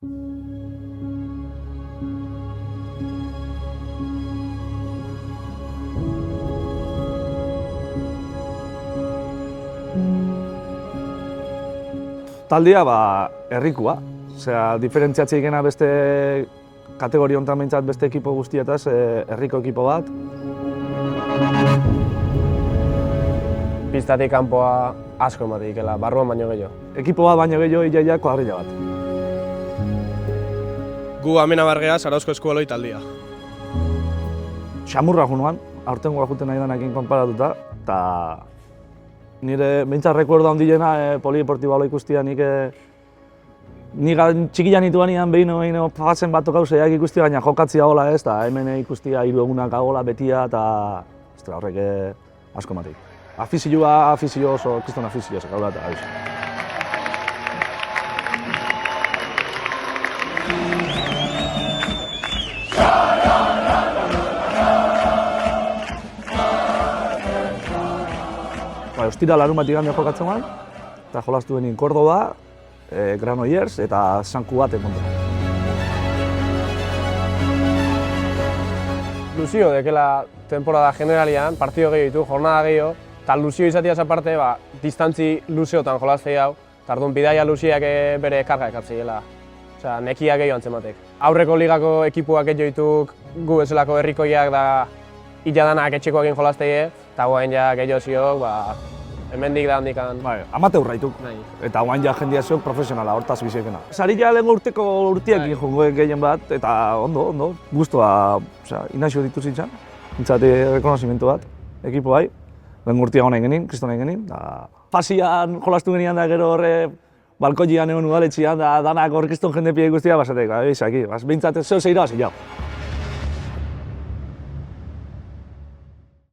Taldea, herrikua. Osea, diferentziatzea egena beste kategoria honetan behintzat beste ekipo guztietaz, herriko ekipo bat. Pistatik kanpoa asko ematen dikela, barruan baino gehiago. Ekipo bat baino gehiago iaia kuadrilla bat. Gu Amena Bargea, Zarauzko eskualoi taldea. Xamurra junuan, aurtengoa juten nahi denakin konparatuta, eta nire behintzat rekuerdo handiena polideportiboa ikustia nik txikian nituanean behin pasen bat tokauzeak ikustia, baina jokatzia gola ez, eta hemen ikustia 3 egunak gola betia, eta horrek asko ematik. Afizio oso, kriston afizio gaula eta gauz. Ostira larunbat igandea jokatzen man, eta jolastu benin Kordoba, Granollers eta San Cugat emonten. Luzio dekela temporada generalian, partido gehiago ditu, jornada gehiago, eta luzio izatiaz aparte, distantzi luziotan jolaztei hau, eta orduan bidaia luziak bere karga ekartzeela. Osea, nekiak gehiago antzematek. Aurreko ligako ekipuak gehiago dituk, gu bezalako herrikoiak da iladanak etxekoak egin jolazteie, eta guain ja gehiago ziok, hemendik da handikan. Amateurra dituk, eta guain ja jendia ziok profesionala, hortaz biziekena. Sarila lehen urteko urtiekin jongo gehien bat, eta ondo, guztua, inazio ditu zintzen, nintzate rekonozimentu bat, ekipo bai, lehen urtia honen genin, kriston genin, eta fasian jolastu genian da gero horre, balkoian egon udaletxian, da danak hor kriston jende pide guztia, basatek, behintzat zeo zeira hasi jau.